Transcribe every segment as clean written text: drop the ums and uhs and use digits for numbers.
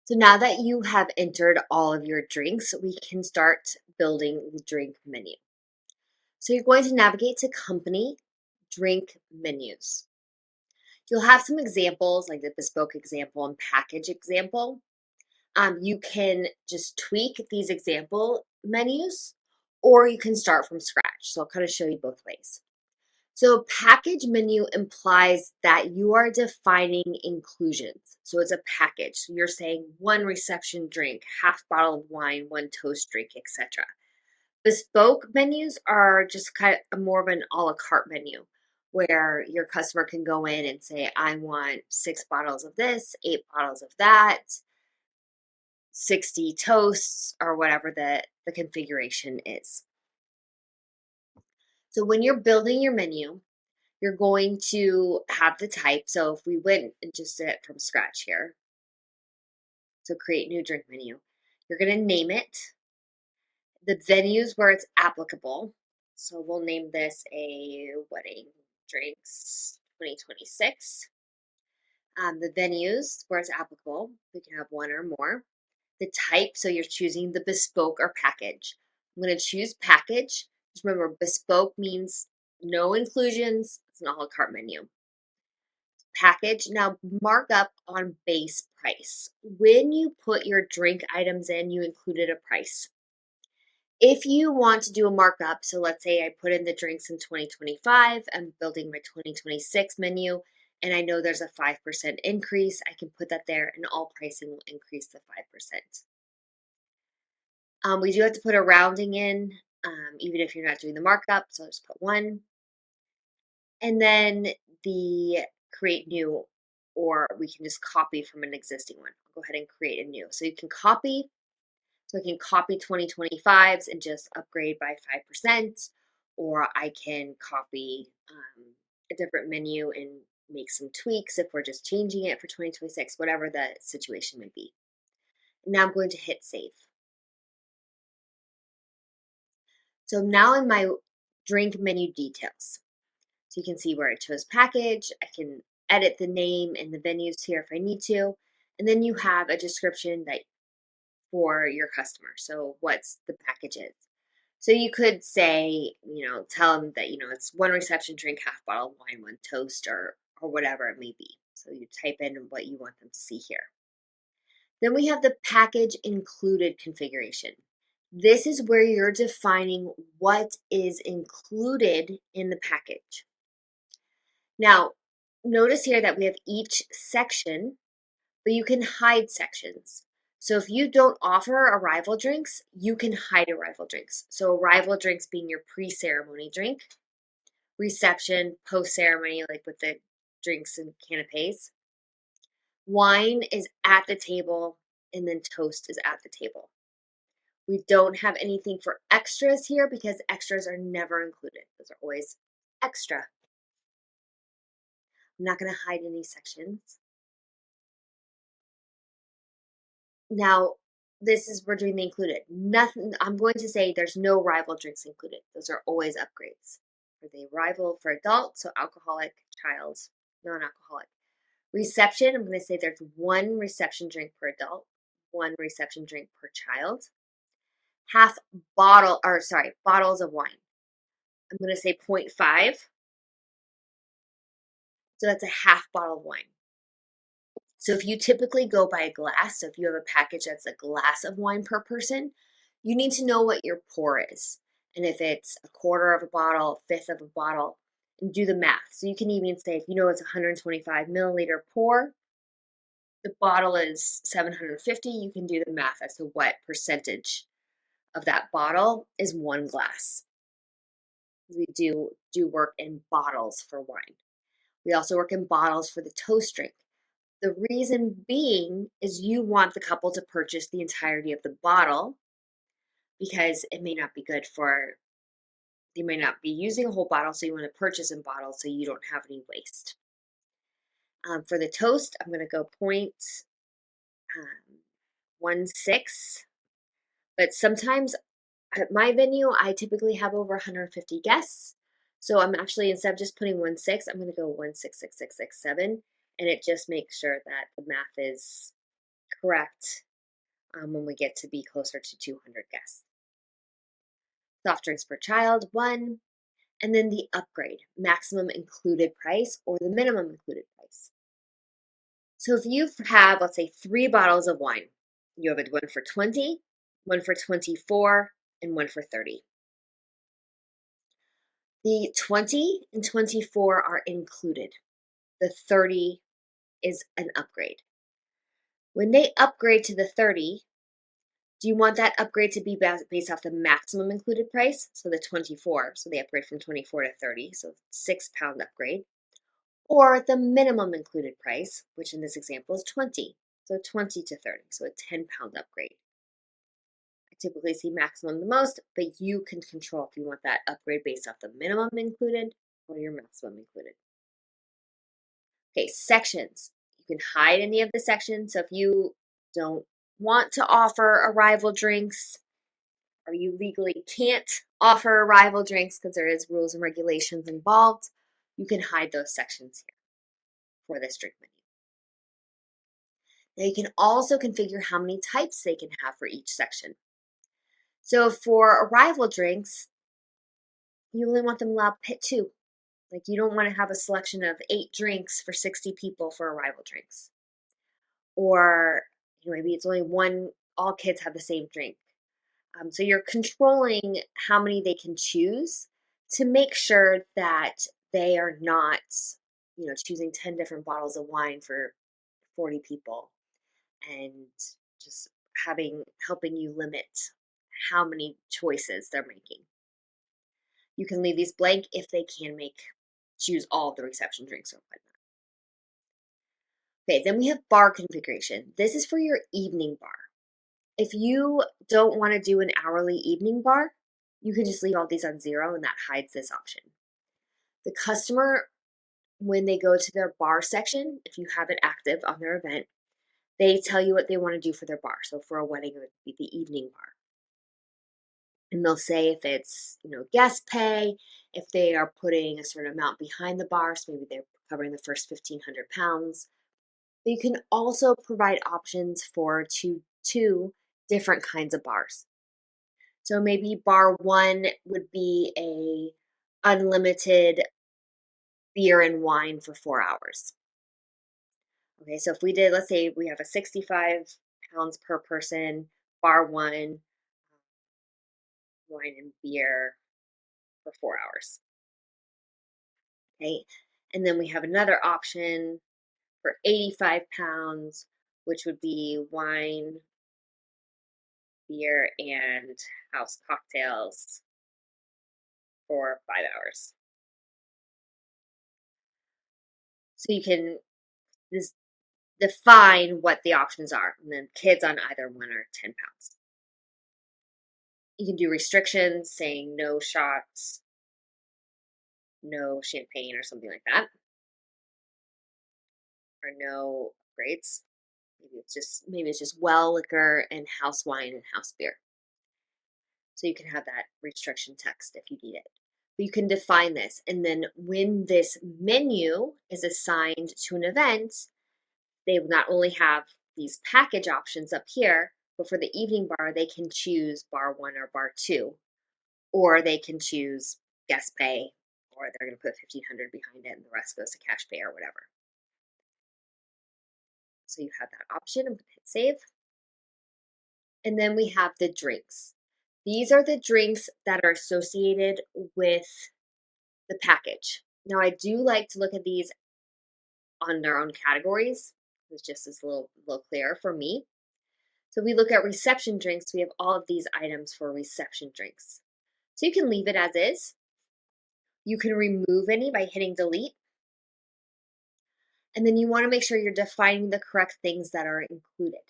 So now that you have entered all of your drinks, we can start building the drink menu. So you're going to navigate to company, drink menus. You'll have some examples like the bespoke example and package example. You can just tweak these example menus or you can start from scratch. So I'll kind of show you both ways. So package menu implies that you are defining inclusions. So it's a package. So you're saying one reception drink, half bottle of wine, one toast drink, etc. Bespoke menus are just kind of more of an a la carte menu where your customer can go in and say, I want 6 bottles of this, 8 bottles of that, 60 toasts, or whatever the configuration is. So when you're building your menu, you're going to have the type. So if we went and just did it from scratch here, so create new drink menu, you're going to name it, the venues where it's applicable. So we'll name this a wedding drinks 2026. The venues where it's applicable, we can have one or more. The type, so you're choosing the bespoke or package. I'm going to choose package. Just remember, bespoke means no inclusions. It's an a la carte menu. Package, now markup on base price. When you put your drink items in, you included a price. If you want to do a markup, so let's say I put in the drinks in 2025, I'm building my 2026 menu, and I know there's a 5% increase, I can put that there and all pricing will increase the 5%. We do have to put a rounding in, even if you're not doing the markup, so I'll just put 1. And then the create new, or we can just copy from an existing one. I'll go ahead and create a new. So you can copy, so I can copy 2025s and just upgrade by 5%, or I can copy a different menu and make some tweaks if we're just changing it for 2026, whatever the situation may be. Now I'm going to hit save. So now in my drink menu details, so you can see where I chose package. I can edit the name and the venues here if I need to. And then you have a description that for your customer. So what's the package is. So you could say, tell them that, it's one reception drink, half bottle of wine, one toast, or whatever it may be. So you type in what you want them to see here. Then we have the package included configuration. This is where you're defining what is included in the package. Now, notice here that we have each section, but you can hide sections. So if you don't offer arrival drinks, you can hide arrival drinks. So arrival drinks being your pre-ceremony drink, reception, post-ceremony, like with the drinks and canapes. Wine is at the table, and then toast is at the table. We don't have anything for extras here because extras are never included. Those are always extra. I'm not going to hide any sections. Now, this is we're doing the included. Nothing. I'm going to say there's no rival drinks included. Those are always upgrades. For the rival for adult, so alcoholic, child, non-alcoholic. Reception, I'm going to say there's one reception drink per adult, one reception drink per child. Bottles of wine. I'm going to say 0.5. So that's a half bottle of wine. So if you typically go by a glass, so if you have a package that's a glass of wine per person, you need to know what your pour is. And if it's a quarter of a bottle, a fifth of a bottle, and do the math. So you can even say, if you know it's 125 milliliter pour, the bottle is 750, you can do the math as to what percentage of that bottle is one glass. We do work in bottles for wine. We also work in bottles for the toast drink. The reason being is you want the couple to purchase the entirety of the bottle because it may not be good they may not be using a whole bottle, so you want to purchase in bottles so you don't have any waste. For the toast, I'm going to go 0.16, but sometimes at my venue, I typically have over 150 guests. So I'm actually, instead of just putting 1.6, I'm going to go 1.66667, and it just makes sure that the math is correct when we get to be closer to 200 guests. Soft drinks per child, 1. And then the upgrade, maximum included price or the minimum included price. So if you have, let's say, 3 bottles of wine, you have one for 20, one for 24, and one for 30. The 20 and 24 are included. The 30 is an upgrade. When they upgrade to the 30, do you want that upgrade to be based off the maximum included price? So the 24, so they upgrade from 24 to 30, so £6 upgrade. Or the minimum included price, which in this example is 20, so 20 to 30, so a £10 upgrade. I typically see maximum the most, but you can control if you want that upgrade based off the minimum included or your maximum included. Okay, sections. You can hide any of the sections. So if you don't want to offer arrival drinks, or you legally can't offer arrival drinks because there is rules and regulations involved, you can hide those sections here for this drink menu. Now you can also configure how many types they can have for each section. So for arrival drinks, you only want them allowed pit 2. Like you don't want to have a selection of 8 drinks for 60 people for arrival drinks. Or maybe it's only one, all kids have the same drink. So you're controlling how many they can choose to make sure that they are not, choosing 10 different bottles of wine for 40 people and just helping you limit how many choices they're making. You can leave these blank if they can choose all of the reception drinks or whatnot. Okay, then we have bar configuration. This is for your evening bar. If you don't want to do an hourly evening bar, you can just leave all these on 0 and that hides this option. The customer, when they go to their bar section, if you have it active on their event, they tell you what they want to do for their bar. So for a wedding, it would be the evening bar. And they'll say if it's, guest pay, if they are putting a certain amount behind the bar, so maybe they're covering the first 1,500 pounds. But you can also provide options for two different kinds of bars. So maybe bar 1 would be a unlimited beer and wine for 4 hours. Okay, so if we did, let's say we have a 65 pounds per person, bar 1, wine and beer for 4 hours. Okay, and then we have another option for 85 pounds, which would be wine, beer, and house cocktails for 5 hours. So you can just define what the options are, and then kids on either one are 10 pounds. You can do restrictions saying no shots, no champagne, or something like that, or no upgrades. Maybe it's just well liquor and house wine and house beer. So you can have that restriction text if you need it. But you can define this, and then when this menu is assigned to an event, they will not only have these package options up here, but for the evening bar, they can choose bar 1 or bar 2, or they can choose guest pay, or they're going to put 1,500 behind it and the rest goes to cash pay or whatever. So you have that option and hit save. And then we have the drinks. These are the drinks that are associated with the package. Now, I do like to look at these on their own categories. It's just a little clearer for me. So we look at reception drinks. We have all of these items for reception drinks. So you can leave it as is. You can remove any by hitting delete. And then you want to make sure you're defining the correct things that are included.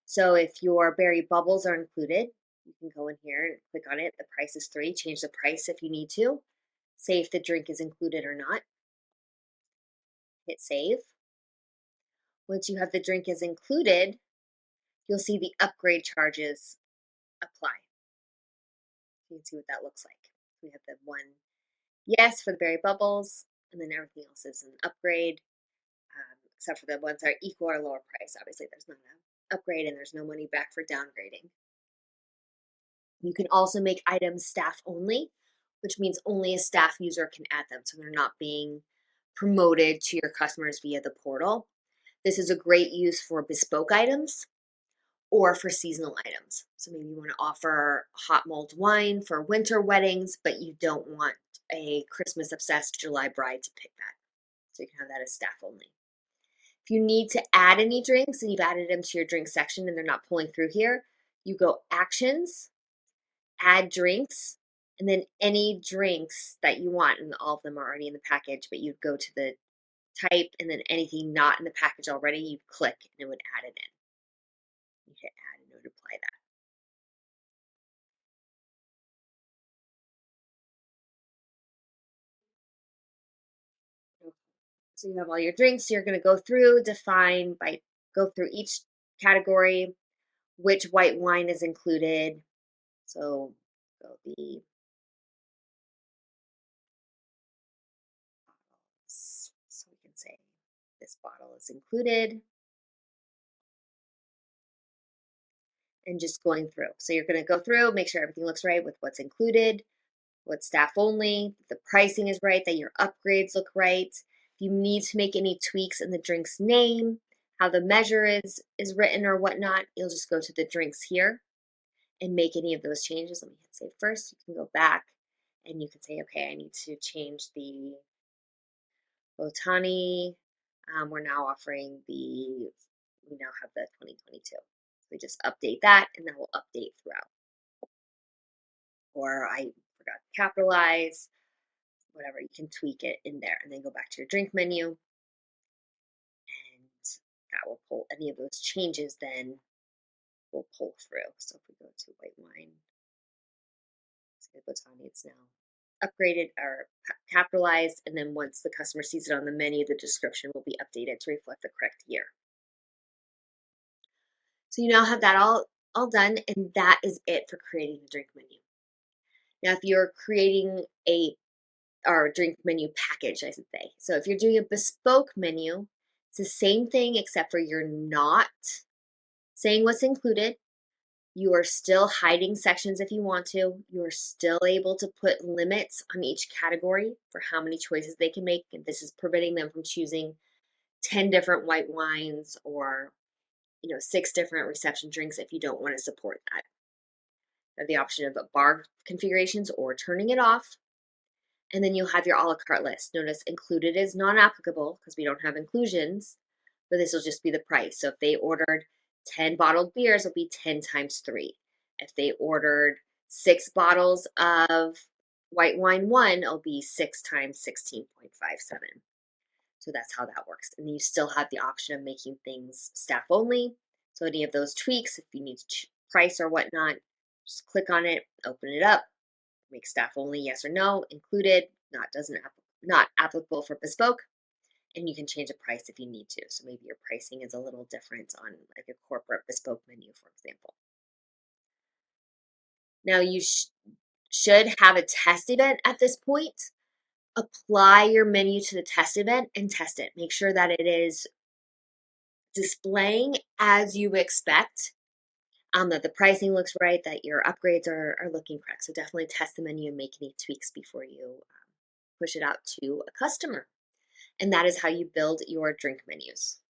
So if your berry bubbles are included, you can go in here and click on it. The price is 3. Change the price if you need to. Say if the drink is included or not. Hit save. Once you have the drink is included, you'll see the upgrade charges apply. You can see what that looks like. We have the one yes for the berry bubbles, and then everything else is an upgrade. except for the ones that are equal or lower price. Obviously, there's not an upgrade and there's no money back for downgrading. You can also make items staff only, which means only a staff user can add them, so they're not being promoted to your customers via the portal. This is a great use for bespoke items or for seasonal items. So maybe you want to offer hot mulled wine for winter weddings, but you don't want a Christmas obsessed July bride to pick that. So you can have that as staff only. If you need to add any drinks and you've added them to your drink section and they're not pulling through here, you go actions, add drinks, and then any drinks that you want, and all of them are already in the package, but you'd go to the type and then anything not in the package already, you click and it would add it in. You hit add and it would apply that. So you have all your drinks, you're going to go through, go through each category, which white wine is included. So go the bottles. So we can say this bottle is included and just going through. So you're going to go through, make sure everything looks right with what's included, what's staff only, the pricing is right, that your upgrades look right. If you need to make any tweaks in the drink's name, how the measure is written or whatnot, you'll just go to the drinks here and make any of those changes. Let me hit save first. You can go back and you can say, okay, I need to change the Botani. We're now offering we now have the 2022. So we just update that and that will update throughout. Or I forgot to capitalize, whatever, you can tweak it in there and then go back to your drink menu and that will pull any of those changes then will pull through. So if we go to white wine, Botani, it's now upgraded or capitalized, and then once the customer sees it on the menu, the description will be updated to reflect the correct year. So you now have that all done, and that is it for creating the drink menu. Now, if you're creating or drink menu package, I should say. So if you're doing a bespoke menu, it's the same thing except for you're not saying what's included. You are still hiding sections if you want to. You are still able to put limits on each category for how many choices they can make. And this is preventing them from choosing 10 different white wines or 6 different reception drinks if you don't want to support that. You have the option of bar configurations or turning it off. And then you'll have your a la carte list. Notice included is non-applicable because we don't have inclusions, but this will just be the price. So if they ordered 10 bottled beers, it'll be 10 times 3. If they ordered 6 bottles of white wine one, it'll be 6 times 16.57. So that's how that works. And you still have the option of making things staff only. So any of those tweaks, if you need to price or whatnot, just click on it, open it up, make staff only yes or no, included, not applicable for bespoke, and you can change the price if you need to. So maybe your pricing is a little different on like a corporate bespoke menu, for example. Now you should have a test event at this point. Apply your menu to the test event and test it. Make sure that it is displaying as you expect, that the pricing looks right, that your upgrades are looking correct. So definitely test the menu and make any tweaks before you push it out to a customer. And that is how you build your drink menus.